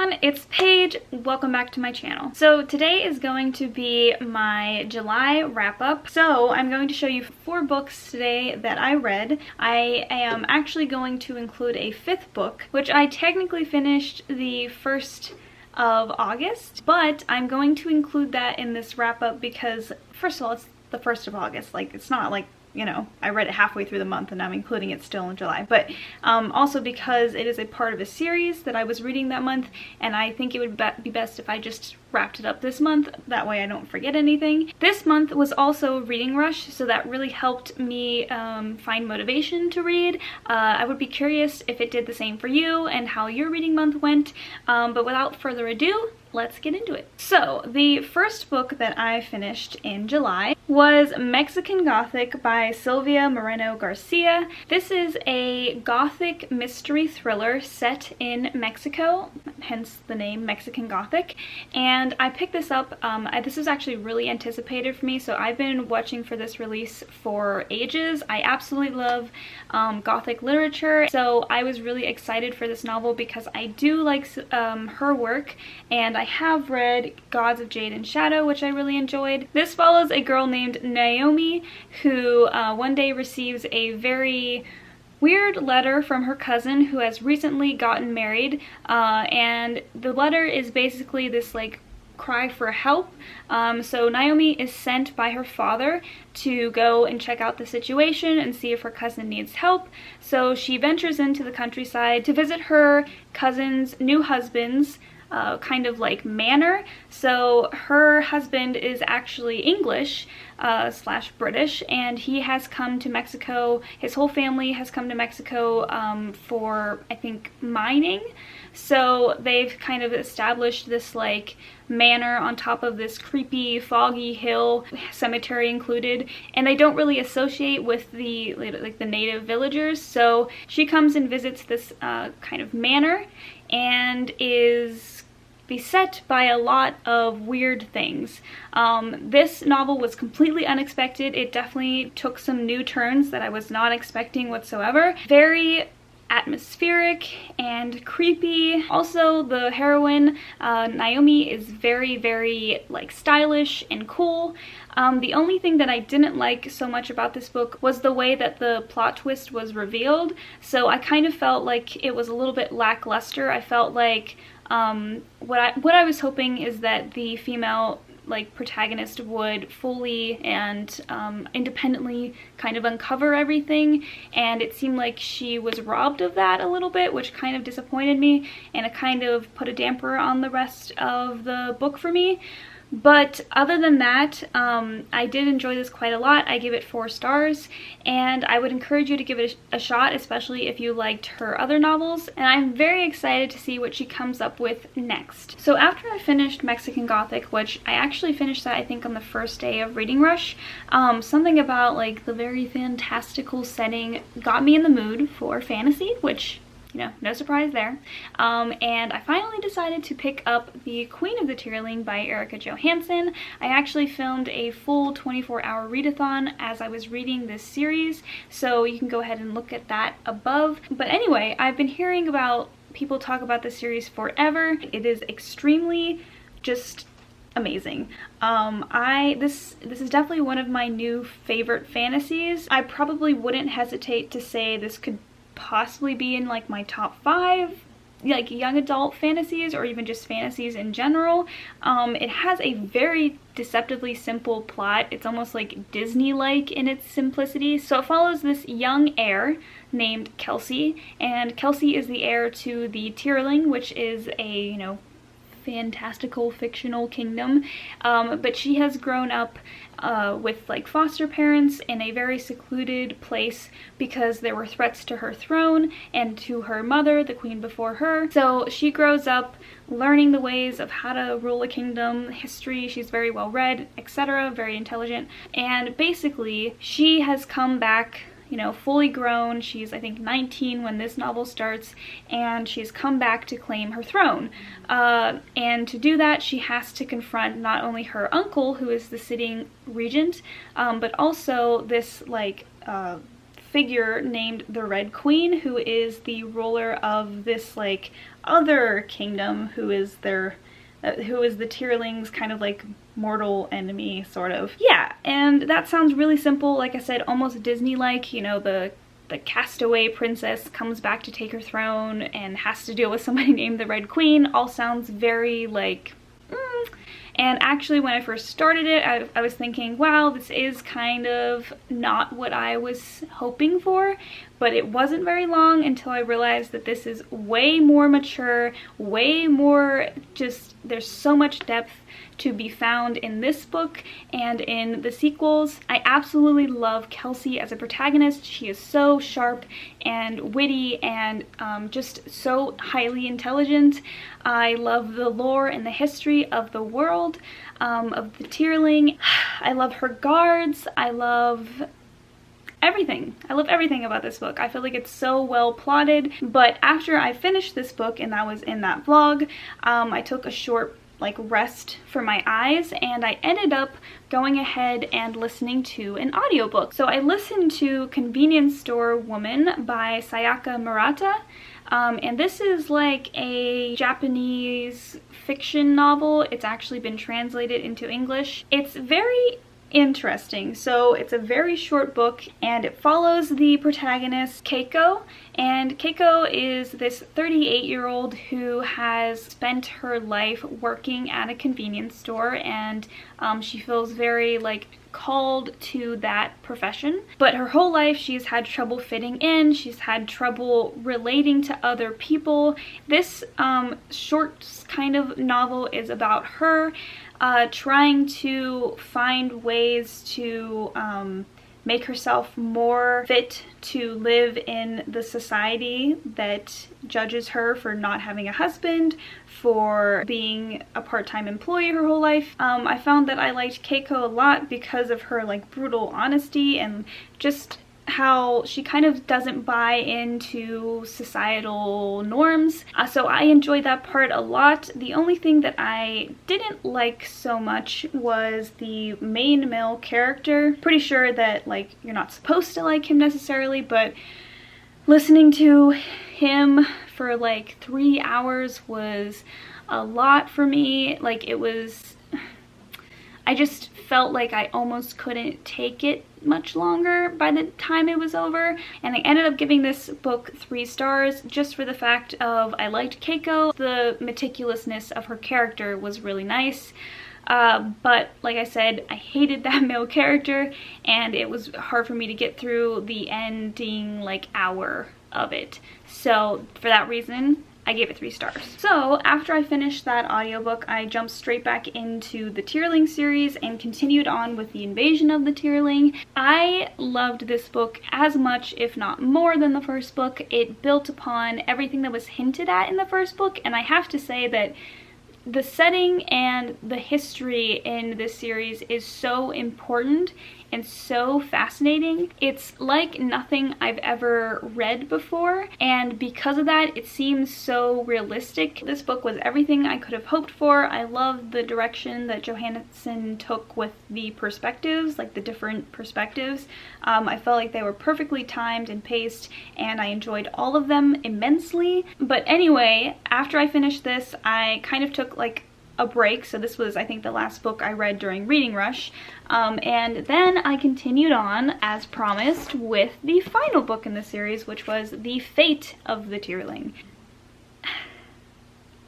everyone, it's Paige. Welcome back to my channel. So today is going to be my July wrap-up. So I'm going to show you 4 books today that I read. I am actually going to include a 5th book, which I technically finished the 1st of August, but I'm going to include that in this wrap-up because, first of all, it's the 1st of August. Like, it's not like, you know, I read it halfway through the month and I'm including it still in July, but also because it is a part of a series that I was reading that month, and I think it would be best if I just wrapped it up this month, that way I don't forget anything. This month was also reading rush, so that really helped me find motivation to read. I would be curious if it did the same for you and how your reading month went, but without further ado, let's get into it. So the first book that I finished in July was Mexican Gothic by Silvia Moreno-Garcia. This is a Gothic mystery thriller set in Mexico, hence the name Mexican Gothic, and I picked this up. This was actually really anticipated for me, so I've been watching for this release for ages. I absolutely love Gothic literature, so I was really excited for this novel because I do like her work, and I have read Gods of Jade and Shadow, which I really enjoyed. This follows a girl named Naomi who one day receives a very weird letter from her cousin who has recently gotten married, and the letter is basically this like cry for help. So Naomi is sent by her father to go and check out the situation and see if her cousin needs help. So she ventures into the countryside to visit her cousin's new husband's kind of like manor. So her husband is actually English slash British, and he has come to Mexico. His whole family has come to Mexico for, I think, mining. So they've kind of established this like manor on top of this creepy foggy hill, cemetery included, and they don't really associate with the like the native villagers. So she comes and visits this kind of manor and is beset by a lot of weird things. This novel was completely unexpected. It definitely took some new turns that I was not expecting whatsoever. Very atmospheric and creepy. Also, the heroine, Naomi, is very, very like stylish and cool. The only thing that I didn't like so much about this book was the way that the plot twist was revealed. So I kind of felt like it was a little bit lackluster. I felt like what I was hoping is that the female like protagonist would fully and independently kind of uncover everything, and it seemed like she was robbed of that a little bit, which kind of disappointed me, and it kind of put a damper on the rest of the book for me. But other than that, I did enjoy this quite a lot. I give it 4 stars, and I would encourage you to give it a shot, especially if you liked her other novels, and I'm very excited to see what she comes up with next. So after I finished Mexican Gothic, which I actually finished that I think on the first day of Reading Rush, something about like the very fantastical setting got me in the mood for fantasy, which, you know, no surprise there. And I finally decided to pick up The Queen of the Tearling by Erika Johansen. I actually filmed a full 24-hour readathon as I was reading this series, so you can go ahead and look at that above. But anyway, I've been hearing about people talk about this series forever. It is extremely just amazing. This is definitely one of my new favorite fantasies. I probably wouldn't hesitate to say this could possibly be in like my top 5 like young adult fantasies, or even just fantasies in general. It has a very deceptively simple plot. It's almost like Disney-like in its simplicity. So it follows this young heir named Kelsey, and Kelsey is the heir to the Tearling, which is a, you know, fantastical fictional kingdom, but she has grown up with like foster parents in a very secluded place because there were threats to her throne and to her mother, the queen before her. So she grows up learning the ways of how to rule a kingdom, history. She's very well read, etc., very intelligent, and basically she has come back, you know, fully grown. She's, I think, 19 when this novel starts, and she's come back to claim her throne. And to do that, she has to confront not only her uncle, who is the sitting regent, but also this, like, figure named the Red Queen, who is the ruler of this like other kingdom, who is the Tearling's kind of like mortal enemy, sort of. Yeah, and that sounds really simple. Like I said, almost Disney-like. You know, the castaway princess comes back to take her throne and has to deal with somebody named the Red Queen. All sounds very like And actually when I first started it, I was thinking, wow, this is kind of not what I was hoping for, but it wasn't very long until I realized that this is way more mature, way more just, there's so much depth to be found in this book and in the sequels. I absolutely love Kelsey as a protagonist. She is so sharp and witty and just so highly intelligent. I love the lore and the history of the world, of the Tearling. I love her guards. I love everything. I love everything about this book. I feel like it's so well plotted. But after I finished this book, and that was in that vlog, I took a short like rest for my eyes, and I ended up going ahead and listening to an audiobook. So I listened to Convenience Store Woman by Sayaka Murata. And this is like a Japanese fiction novel. It's actually been translated into English. It's very interesting. So it's a very short book, and it follows the protagonist Keiko, and Keiko is this 38-year-old who has spent her life working at a convenience store, and she feels very like called to that profession, but her whole life she's had trouble fitting in, she's had trouble relating to other people. This short kind of novel is about her trying to find ways to make herself more fit to live in the society that judges her for not having a husband, for being a part-time employee her whole life. I found that I liked Keiko a lot because of her like brutal honesty and just how she kind of doesn't buy into societal norms. So I enjoyed that part a lot. The only thing that I didn't like so much was the main male character. Pretty sure that like you're not supposed to like him necessarily, but listening to him for like 3 hours was a lot for me. Like it was, I just felt like I almost couldn't take it much longer by the time it was over, and I ended up giving this book 3 stars just for the fact of I liked Keiko. The meticulousness of her character was really nice, but like I said, I hated that male character, and it was hard for me to get through the ending like hour of it. So for that reason, I gave it 3 stars. So after I finished that audiobook, I jumped straight back into the Tearling series and continued on with the invasion of the Tearling. I loved this book as much, if not more, than the first book. It built upon everything that was hinted at in the first book, and I have to say that the setting and the history in this series is so important and so fascinating. It's like nothing I've ever read before, and because of that, it seems so realistic. This book was everything I could have hoped for. I love the direction that Johansen took with the perspectives, like the different perspectives. I felt like they were perfectly timed and paced, and I enjoyed all of them immensely. But anyway, after I finished this, I kind of took like a break. So this was, I think, the last book I read during Reading Rush. And then I continued on, as promised, with the final book in the series, which was The Fate of the Tearling.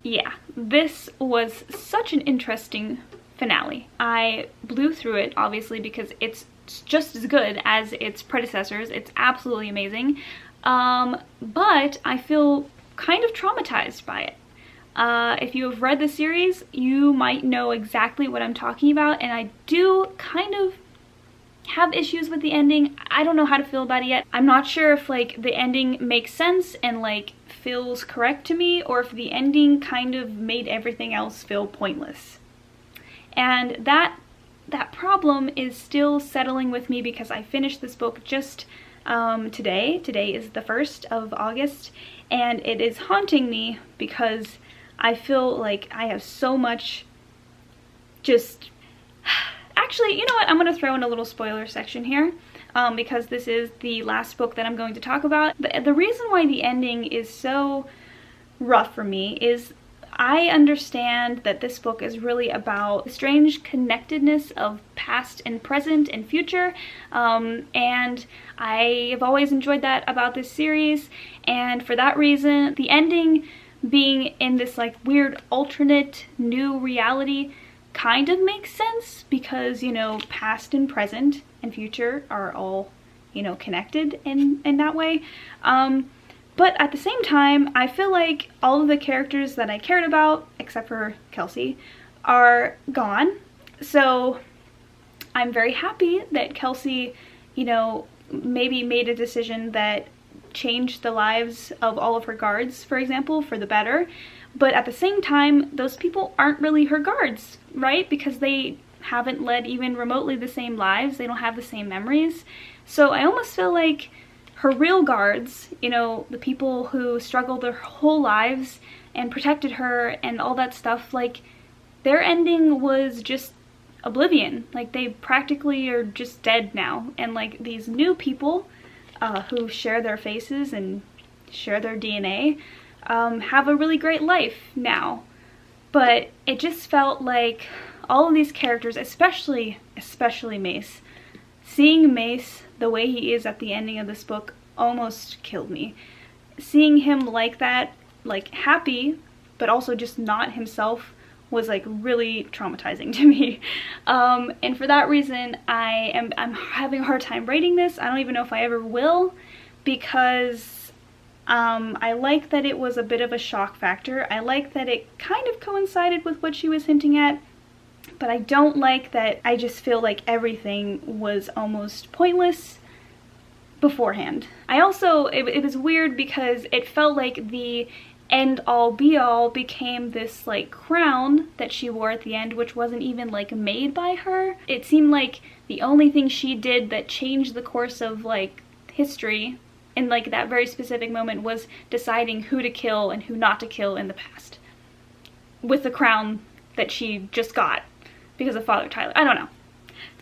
Yeah, this was such an interesting finale. I blew through it, obviously, because it's just as good as its predecessors. It's absolutely amazing. But I feel kind of traumatized by it. If you have read the series, you might know exactly what I'm talking about, and I do kind of have issues with the ending. I don't know how to feel about it yet. I'm not sure if like the ending makes sense and like feels correct to me, or if the ending kind of made everything else feel pointless. And that problem is still settling with me because I finished this book just today. Today is the 1st of August, and it is haunting me because I feel like I have so much just... Actually, you know what? I'm going to throw in a little spoiler section here. because this is the last book that I'm going to talk about. The reason why the ending is so rough for me is I understand that this book is really about the strange connectedness of past and present and future, and I have always enjoyed that about this series, and for that reason, the ending being in this like weird alternate new reality kind of makes sense because, you know, past and present and future are all, you know, connected in that way. But at the same time, I feel like all of the characters that I cared about, except for Kelsey, are gone. So I'm very happy that Kelsey, you know, maybe made a decision that changed the lives of all of her guards, for example, for the better. But at the same time, those people aren't really her guards, right? Because they haven't led even remotely the same lives. They don't have the same memories. So I almost feel like her real guards, you know, the people who struggled their whole lives and protected her and all that stuff, like, their ending was just oblivion. Like, they practically are just dead now. And, like, these new people who share their faces and share their DNA have a really great life now. But it just felt like all of these characters, especially Mace, seeing Mace the way he is at the ending of this book almost killed me. Seeing him like that, like happy, but also just not himself, was like really traumatizing to me. And for that reason, I'm having a hard time rating this. I don't even know if I ever will, because I like that it was a bit of a shock factor. I like that it kind of coincided with what she was hinting at, but I don't like that I just feel like everything was almost pointless beforehand. I also, it was weird because it felt like the end all be all became this like crown that she wore at the end, which wasn't even like made by her. It seemed like the only thing she did that changed the course of like history in like that very specific moment was deciding who to kill and who not to kill in the past with the crown that she just got because of Father Tyler. I don't know.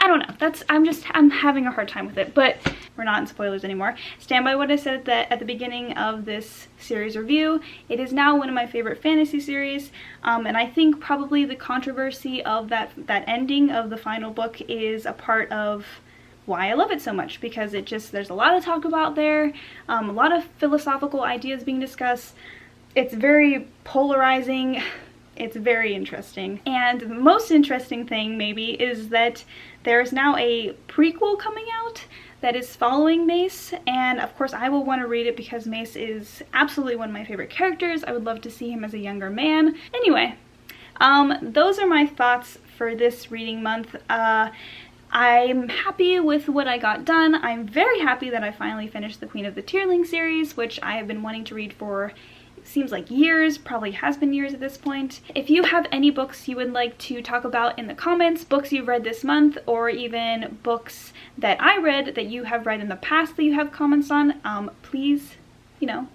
I'm having a hard time with it, but we're not in spoilers anymore. Stand by what I said at the beginning of this series review. It is now one of my favorite fantasy series, and I think probably the controversy of that ending of the final book is a part of why I love it so much, because there's a lot of talk about there, a lot of philosophical ideas being discussed. It's very polarizing. It's very interesting. And the most interesting thing maybe is that there's now a prequel coming out that is following Mace, and of course I will want to read it because Mace is absolutely one of my favorite characters. I would love to see him as a younger man. Anyway, those are my thoughts for this reading month. I'm happy with what I got done. I'm very happy that I finally finished the Queen of the Tearling series, which I have been wanting to read for seems like years, probably has been years at this point. If you have any books you would like to talk about in the comments, books you've read this month, or even books that I read that you have read in the past that you have comments on, please, you know,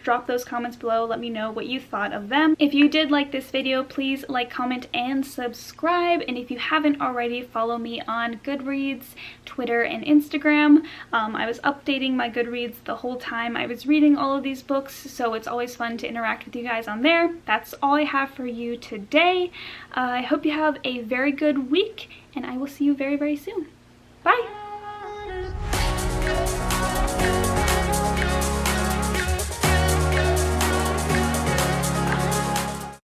drop those comments below. Let me know what you thought of them. If you did like this video, please like, comment, and subscribe. And if you haven't already, follow me on Goodreads, Twitter, and Instagram. I was updating my Goodreads the whole time I was reading all of these books, so it's always fun to interact with you guys on there. That's all I have for you today. I hope you have a very good week, and I will see you very, very soon. Bye!